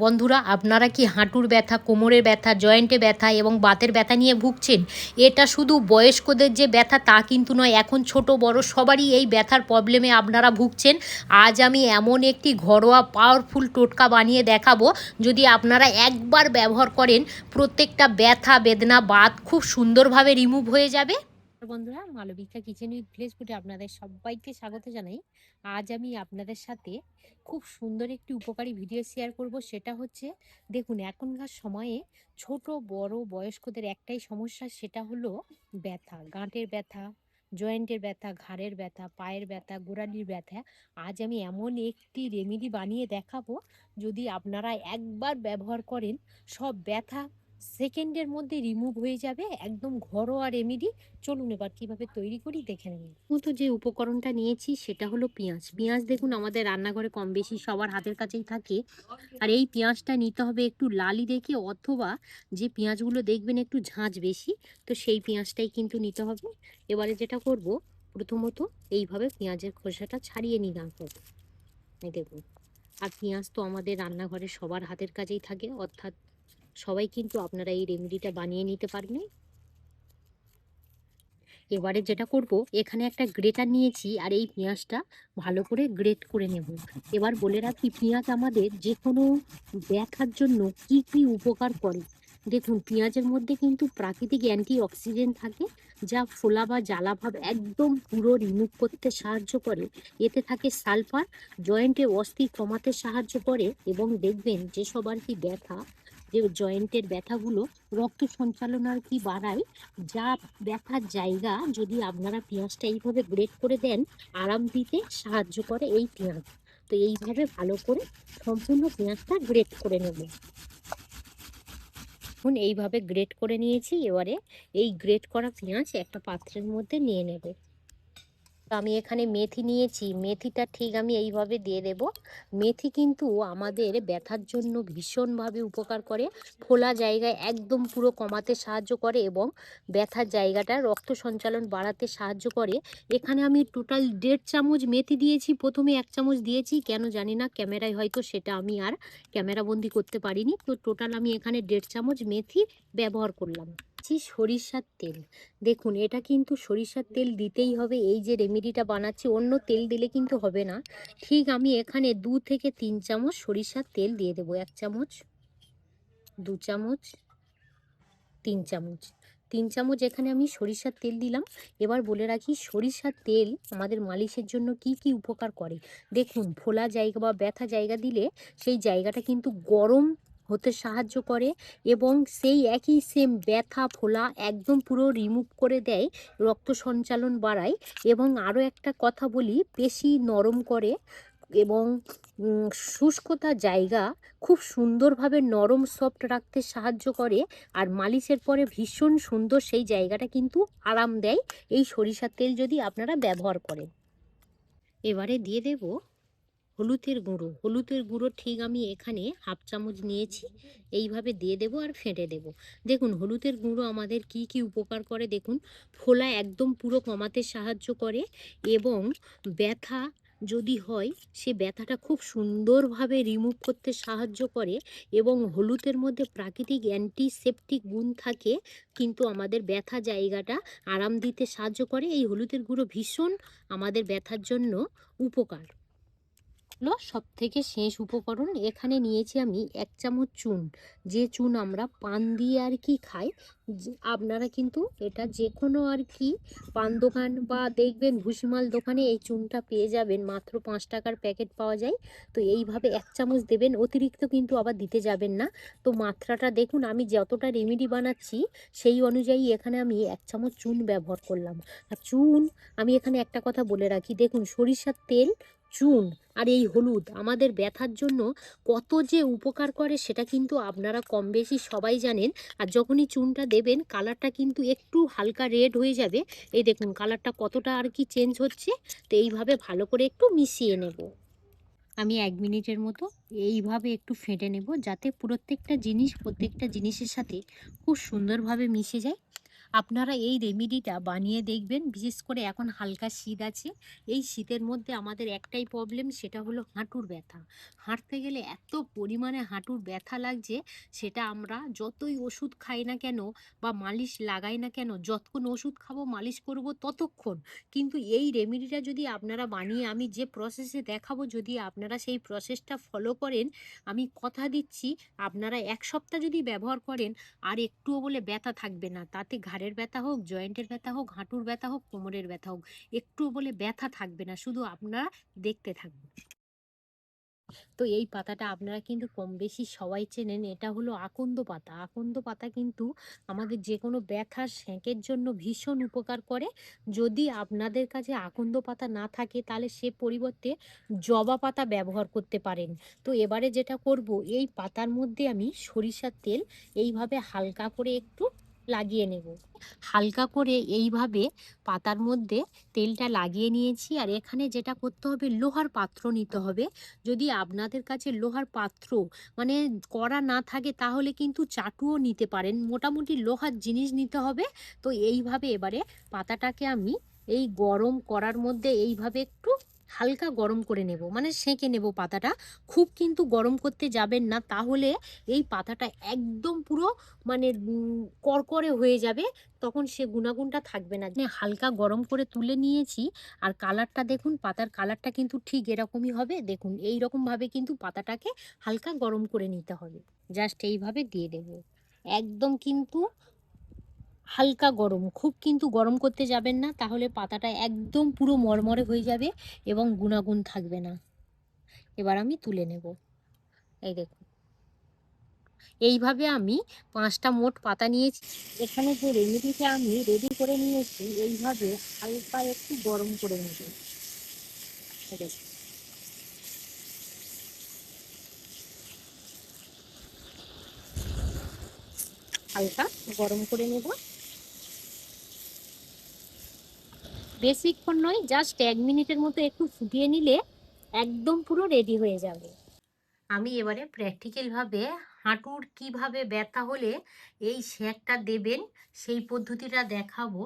বন্ধুরা, আপনারা কি হাঁটুর ব্যথা, কোমরের ব্যথা, জয়েন্টে ব্যথা এবং বাতের ব্যথা নিয়ে ভুগছেন? এটা শুধু বয়স্কদের যে ব্যথা তা কিন্তু নয়, এখন ছোট বড় সবারই এই ব্যথার প্রবলেমে আপনারা ভুগছেন। আজ আমি এমন একটি ঘরোয়া পাওয়ারফুল টোটকা বানিয়ে দেখাবো, যদি আপনারা একবার ব্যবহার করেন প্রত্যেকটা ব্যথা বেদনা বাত খুব সুন্দরভাবে রিমুভ হয়ে যাবে। বন্ধুরা, মালবিকা কিচেন উইথ ভিলেজ ফুডে আপনাদের সবাইকে স্বাগত জানাই। আজ আমি আপনাদের সাথে খুব সুন্দর একটি উপকারী ভিডিও শেয়ার করব। সেটা হচ্ছে, দেখুন এখনকার সময়ে ছোট বড় বয়স্কদের একটাই সমস্যা, সেটা হলো ব্যথা, গাঁটের ব্যথা, জয়েন্টের ব্যথা, ঘাড়ের ব্যথা, পায়ের ব্যথা, গোড়ালির ব্যথা। আজ আমি এমন একটি রেমেডি বানিয়ে দেখাবো, যদি আপনারা একবার ব্যবহার করেন সব ব্যথা সেকেন্ডের মধ্যে রিমুভ হয়ে যাবে। একদম ঘরোয়া রেমেডি। চলুন এবার কিভাবে তৈরি করি দেখে নেব। তো যে উপকরণটা নিয়েছি সেটা হলো পেঁয়াজ। পেঁয়াজ দেখুন আমাদের রান্নাঘরে কম বেশি সবার হাতের কাছেই থাকে। আর এই পেঁয়াজটা নিতে হবে একটু লালি দেখে, অথবা যে পেঁয়াজগুলো দেখবেন একটু ঝাঁঝ বেশি, তো সেই পেঁয়াজটাই কিন্তু নিতে হবে। এবারে যেটা করব, প্রথমত এইভাবে পেঁয়াজের খোসাটা ছাড়িয়ে নিলাম হবে। এই দেখুন। আর পেঁয়াজ তো আমাদের রান্নাঘরে সবার হাতের কাছেই থাকে, অর্থাৎ সবাই কিন্তু আপনারা এই রেমেডিটা বানিয়ে নিতে পারবেন। এবারে যেটা করব, এখানে একটা গ্রেটার নিয়েছি আর এই পেঁয়াজটা ভালো করে গ্রেট করে নেব। এবার বলে রাখি, পেঁয়াজ আমাদের যে কোনো ব্যথার জন্য কি কি উপকার করে। দেখুন, পেঁয়াজের মধ্যে কিন্তু প্রাকৃতিক অ্যান্টি অক্সিডেন্ট থাকে, যা ফোলা বা জ্বালাভাব একদম পুরো রিমুভ করতে সাহায্য করে। এতে থাকে সালফার, জয়েন্টে অস্থি কমাতে সাহায্য করে, এবং দেখবেন যে সবার কি ব্যথা, যে জয়েন্টের ব্যথাগুলো রক্ত সঞ্চালন আর কি বাড়ায়, যা ব্যথার জায়গা যদি আপনারা পেঁয়াজটা এইভাবে গ্রেট করে দেন, আরাম দিতে সাহায্য করে এই পেঁয়াজ। তো এইভাবে ভালো করে সম্পূর্ণ পেঁয়াজটা গ্রেট করে নেব। এখন এইভাবে গ্রেট করে নিয়েছি। এবারে এই গ্রেট করা পেঁয়াজ একটা পাত্রের মধ্যে নিয়ে নেব। আমি এখানে মেথি নিয়েছি, মেথিটা ঠিক আমি এইভাবে দিয়ে দেব। মেথি কিন্তু আমাদের ব্যথার জন্য ভীষণভাবে উপকার করে, ফোলা জায়গায় একদম পুরো কমাতে সাহায্য করে এবং ব্যথার জায়গাটা রক্ত সঞ্চালন বাড়াতে সাহায্য করে। এখানে আমি টোটাল 1.5 চামচ মেথি দিয়েছি। প্রথমে 1 চামচ দিয়েছি, কেন জানি না, ক্যামেরায় হয়তো সেটা আমি আর ক্যামেরাবন্দি করতে পারিনি। তো টোটাল আমি এখানে 1.5 চামচ মেথি ব্যবহার করলাম। সরিষার তেল। দেখুন, এটা কিন্তু সরিষার তেল দিতেই হবে। এই যে রেমেডিটা বানাচ্ছি, অন্য তেল দিলে কিন্তু হবে না। ঠিক আমি এখানে 2 থেকে 3 চামচ সরিষার তেল দিয়ে দেবো। 1 চামচ, 2 চামচ, 3 চামচ। 3 চামচ এখানে আমি সরিষার তেল দিলাম। এবার বলে রাখি, সরিষার তেল আমাদের মালিশের জন্য কি কি উপকার করে। দেখুন, ফোলা জায়গা বা ব্যথা জায়গা দিলে সেই জায়গাটা কিন্তু গরম হতে সাহায্য করে, এবং সেই একই সেম ব্যথা ফোলা একদম পুরো রিমুভ করে দেয়, রক্ত সঞ্চালন বাড়ায়, এবং আরও একটা কথা বলি, পেশি নরম করে, এবং শুষ্কতা জায়গা খুব সুন্দরভাবে নরম সফট রাখতে সাহায্য করে। আর মালিশের পরে ভীষণ সুন্দর সেই জায়গাটা কিন্তু আরাম দেয় এই সরিষার তেল যদি আপনারা ব্যবহার করেন। এবারে দিয়ে দেব হলুদের গুঁড়ো। হলুদের গুঁড়ো ঠিক আমি এখানে 1/2 চামচ নিয়েছি। এইভাবে দিয়ে দেব আর ফেটে দেব। দেখুন, হলুদের গুঁড়ো আমাদের কি কি উপকার করে দেখুন। ফোলা একদম পুরো কমাতে সাহায্য করে, এবং ব্যথা যদি হয় সে ব্যথাটা খুব সুন্দরভাবে রিমুভ করতে সাহায্য করে, এবং হলুদের মধ্যে প্রাকৃতিক অ্যান্টিসেপটিক গুণ থাকে, কিন্তু আমাদের ব্যথা জায়গাটা আরাম দিতে সাহায্য করে। এই হলুদের গুঁড়ো ভীষণ আমাদের ব্যথার জন্য উপকার। সব থেকে শেষ উপকরণ, এখানে নিয়েছি আমি 1 চামচ চুন। যে চুন আমরা পান দিয়ে আর কি খাই, আপনারা কিন্তু এটা যে কোনো আর কি পান দোকান বা দেখবেন ভুসিমাল দোকানে এই চুনটা পেয়ে যাবেন, মাত্র 5 টাকার প্যাকেট পাওয়া যায়। তো এইভাবে 1 চামচ দেবেন, অতিরিক্ত কিন্তু আবার দিতে যাবেন না। তো মাত্রাটা দেখুন, আমি যতটা রেমেডি বানাচ্ছি সেই অনুযায়ী এখানে আমি 1 চামচ চুন ব্যবহার করলাম। আর চুন, আমি এখানে একটা কথা বলে রাখি, দেখুন সরিষার তেল, চুন আর এই হলুদ আমাদের ব্যথার জন্য কত যে উপকার করে সেটা কিন্তু আপনারা কম বেশি সবাই জানেন। আর যখনই চুনটা দেবেন, কালারটা কিন্তু একটু হালকা রেড হয়ে যাবে। এই দেখুন কালারটা কতটা আর কি চেঞ্জ হচ্ছে। তো এইভাবে ভালো করে একটু মিশিয়ে নেব। আমি 1 মিনিটের মতো এইভাবে একটু ফেটে নেব, যাতে প্রত্যেকটা জিনিস প্রত্যেকটা জিনিসের সাথে খুব সুন্দরভাবে মিশে যায়। আপনারা এই রেমেডিটা বানিয়ে দেখবেন। বিশেষ করে এখন হালকা শীত আছে। এই শীতের মধ্যে আমাদের একটাই প্রবলেম, সেটা হলো হাঁটুর ব্যথা। হাঁটতে গেলে এত পরিমাণে হাঁটুর ব্যথা লাগছে, সেটা আমরা যতই ওষুধ খাই না কেন বা মালিশ লাগাই না কেন, যতক্ষণ ওষুধ খাবো মালিশ করব ততক্ষণ। কিন্তু এই রেমেডিটা যদি আপনারা বানিয়ে আমি যে প্রসেসে দেখাবো, যদি আপনারা সেই প্রসেসটা ফলো করেন, আমি কথা দিচ্ছি আপনারা 1 সপ্তাহ যদি ব্যবহার করেন, আর একটুও বলে ব্যথা থাকবে না। তাতে ঘাড়ের ব্যথা হোক, জয়েন্টের ব্যথা হোক, হাঁটুর ব্যথা হোক, কোমরের ব্যথা হোক, একটুও বলে ব্যথা থাকবে না। শুধু আপনারা দেখতে থাকবেন। তো এই পাতাটা আপনারা কিন্তু কম বেশি সবাই চেনেন। এটা হলো আকন্দ পাতা। আকন্দ পাতা কিন্তু আমাদের যে কোনো ব্যথা সেঁকের জন্য ভীষণ উপকার করে। যদি আপনাদের কাছে আকন্দ পাতা না থাকে, তাহলে সে পরিবর্তে জবা পাতা ব্যবহার করতে পারেন। তো এবারে যেটা করব, এই পাতার মধ্যে আমি সরিষার তেল এইভাবে হালকা করে একটু লাগিয়ে নেব। হালকা করে এইভাবে পাতার মধ্যে তেলটা লাগিয়ে নিয়েছি। আর এখানে যেটা করতে হবে, লোহার পাত্র নিতে হবে। যদি আপনাদের কাছে লোহার পাত্র মানে কড়া না থাকে, তাহলে কিন্তু চাটুও নিতে পারেন। মোটামুটি লোহার জিনিস নিতে হবে। তো এইভাবে এবারে পাতাটাকে আমি এই গরম করার মধ্যে এইভাবে একটু হালকা গরম করে নেব, মানে সেঁকে নেব পাতাটা। খুব কিন্তু গরম করতে যাবেন না, তাহলে এই পাতাটা একদম পুরো মানে করকরে হয়ে যাবে। তখন সে গুণাগুণটা থাকবে না। হালকা গরম করে তুলে নিয়েছি। আর কালারটা দেখুন, পাতার কালারটা কিন্তু ঠিক এরকমই হবে। দেখুন, এই রকম ভাবে কিন্তু পাতাটাকে হালকা গরম করে নিতে হবে। জাস্ট এইভাবে দিয়ে দেব। একদম কিন্তু হালকা গরম, খুব কিন্তু গরম করতে যাবেন না, তাহলে পাতাটা একদম পুরো মরমরে হয়ে যাবে এবং গুণাগুণ থাকবে না। এবার আমি তুলে নেব। এই দেখুন, এইভাবে আমি 5টা মোট পাতা নিয়েছি। এখানে যে রেমেডিটা আমি রেডি করে নিয়েছি, এইভাবে হালকা একটু গরম করে নেব। এই দেখুন, হালকা গরম করে নেব। বেশিক্ষণ নয়, জাস্ট 1 মিনিটের মতো একটু ফুটিয়ে নিলে একদম পুরো রেডি হয়ে যাবে। আমি এবারে প্র্যাকটিক্যাল ভাবে হাঁটুর কিভাবে ব্যথা হলে এই সেঁকটা দেবেন সেই পদ্ধতিটা দেখাবো।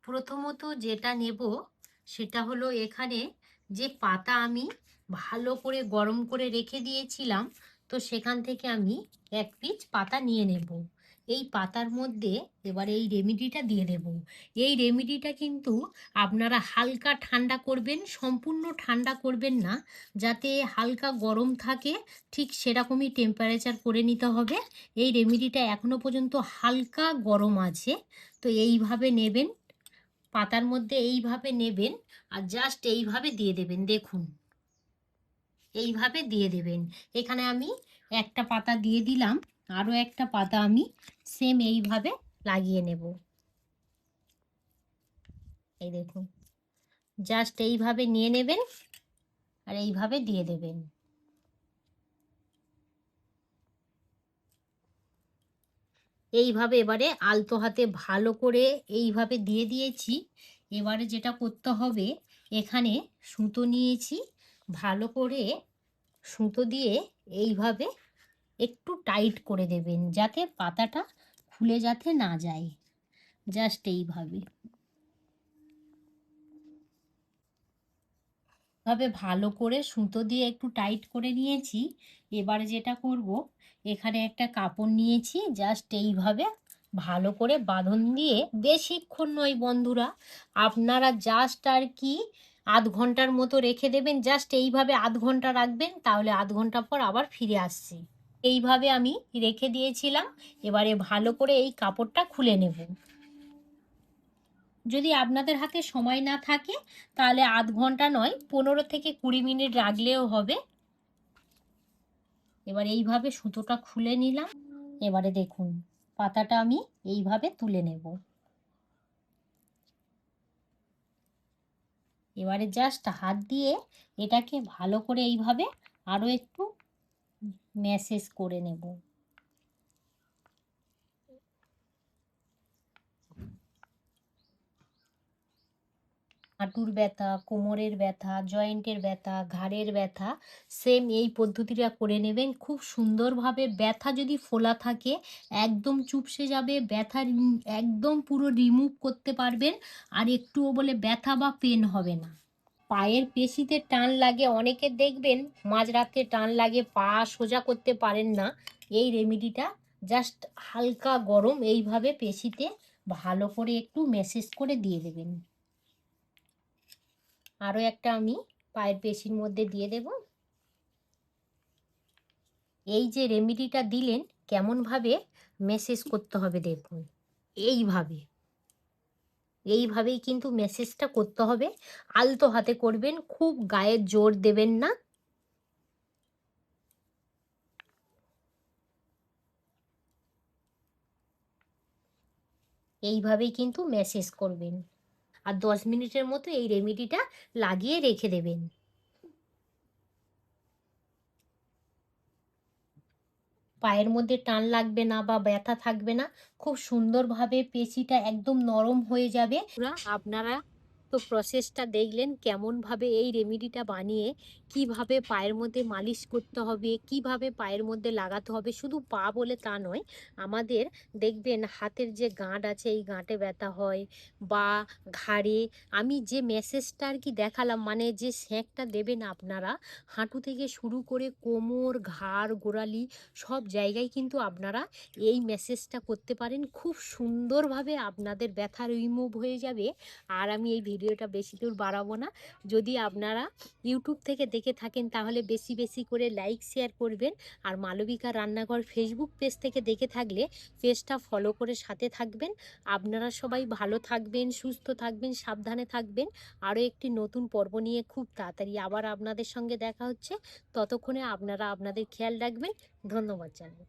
প্রথমত যেটা নেব, সেটা হলো এখানে যে পাতা আমি ভালো করে গরম করে রেখে দিয়েছিলাম, তো সেখান থেকে আমি 1 পিস পাতা নিয়ে নেব। এই পাতার মধ্যে এবার এই রেমেডিটা দিয়ে দেব। এই রেমেডিটা কিন্তু আপনারা হালকা ঠান্ডা করবেন, সম্পূর্ণ ঠান্ডা করবেন না, যাতে হালকা গরম থাকে ঠিক সেরকমই টেম্পারেচার করে নিতে হবে। এই রেমেডিটা এখনো পর্যন্ত হালকা গরম আছে। তো এইভাবে নেবেন, পাতার মধ্যে এইভাবে নেবেন আর জাস্ট এইভাবে দিয়ে দেবেন। দেখুন, এইভাবে দিয়ে দেবেন। এখানে আমি একটা পাতা দিয়ে দিলাম, আরও একটা পাতা আমি সেম এইভাবে লাগিয়ে নেব। এই দেখুন, জাস্ট এইভাবে নিয়ে নেবেন আর এইভাবে দিয়ে দেবেন। এইভাবে এবারে আলতো হাতে ভালো করে এইভাবে দিয়ে দিয়েছি। এবারে যেটা করতে হবে, এখানে সুতো নিয়েছি, ভালো করে সুতো দিয়ে এইভাবে একটু টাইট করে দেবেন, যাতে পাতাটা খুলে যাতে না যায়। জাস্ট এইভাবে ভাবে ভালো করে সুতো দিয়ে একটু টাইট করে নিয়েছি। এবারে যেটা করব, এখানে একটা কাপড় নিয়েছি, জাস্ট এইভাবে ভালো করে বাঁধন দিয়ে, বেশিক্ষণ নয় বন্ধুরা, আপনারা জাস্ট আর কি আধ ঘন্টার মতো রেখে দেবেন। জাস্ট এইভাবে আধ ঘন্টা রাখবেন, তাহলে আধ ঘন্টা পর আবার ফিরে আসছি। এইভাবে আমি রেখে দিয়েছিলাম। এবারে ভালো করে এই কাপড়টা খুলে নেব। যদি আপনাদের হাতে সময় না থাকে, তাহলে আধ ঘন্টা নয়, 15 থেকে 20 মিনিট রাখলেও হবে। এবার এইভাবে সুতোটা খুলে নিলাম। এবারে দেখুন, পাতাটা আমি এইভাবে তুলে নেব। এবারে জাস্ট হাত দিয়ে এটাকে ভালো করে এইভাবে আরও একটু ম্যাসেজ করে নেব। হাঁটুর ব্যথা, কোমরের ব্যথা, জয়েন্টের ব্যথা, ঘাড়ের ব্যথা, সেম এই পদ্ধতিটা করে নেবেন। খুব সুন্দরভাবে ব্যথা যদি ফোলা থাকে একদম চুপসে যাবে, ব্যথা একদম পুরো রিমুভ করতে পারবেন, আর একটুও বলে ব্যথা বা পেন হবে না। পায়ের পেশিতে টান লাগে, অনেকের দেখবেন মাঝরাতে টান লাগে, পা সোজা করতে পারেন না। এই রেমেডিটা জাস্ট হালকা গরম এইভাবে পেশিতে ভালো করে একটু ম্যাসেজ করে দিয়ে দেবেন। আরও একটা আমি পায়ের পেশির মধ্যে দিয়ে দেব। এই যে রেমেডিটা দিলেন কেমনভাবে ম্যাসেজ করতে হবে দেখুন, এইভাবে, এইভাবেই কিন্তু ম্যাসেজটা করতে হবে। আলতো হাতে করবেন, খুব গায়ে জোর দেবেন না। এইভাবেই কিন্তু ম্যাসেজ করবেন, আর 10 মিনিটের মতো এই রেমেডিটা লাগিয়ে রেখে দেবেন। পায়ের মধ্যে টান লাগবে না বা ব্যথা থাকবে না, খুব সুন্দরভাবে পেশিটা একদম নরম হয়ে যাবে। আপনারা তো প্রসেসটা দেখলেন কেমনভাবে এই রেমেডিটা বানিয়ে কিভাবে পায়ের মধ্যে মালিশ করতে হবে, কিভাবে পায়ের মধ্যে লাগাতে হবে। শুধু পা বলে তা নয়, আমাদের দেখবেন হাতের যে গাঁট আছে এই গাঁটে ব্যথা হয়, বা ঘাড়ে। আমি যে মেসেজটা আর কি দেখালাম, মানে যে সেঁকটা দেবেন আপনারা, হাঁটু থেকে শুরু করে কোমর, ঘাড়, গোড়ালি সব জায়গায় কিন্তু আপনারা এই মেসেজটা করতে পারেন। খুব সুন্দরভাবে আপনাদের ব্যথা রিমুভ হয়ে যাবে। আর আমি এই ভিডিওটা বেশি দূর বাড়াবো না। যদি আপনারা ইউটিউব থেকে দেখে থাকেন তাহলে বেশি বেশি করে লাইক শেয়ার করবেন। আর মালবিকা রান্নাঘর ফেসবুক পেজ থেকে দেখে থাকলে পেজটা ফলো করে সাথে থাকবেন। আপনারা সবাই ভালো থাকবেন, সুস্থ থাকবেন, সাবধানে থাকবেন। আরও একটি নতুন পর্ব নিয়ে খুব তাড়াতাড়ি আবার আপনাদের সঙ্গে দেখা হচ্ছে। ততক্ষণে আপনারা আপনাদের খেয়াল রাখবেন। ধন্যবাদ জানাই।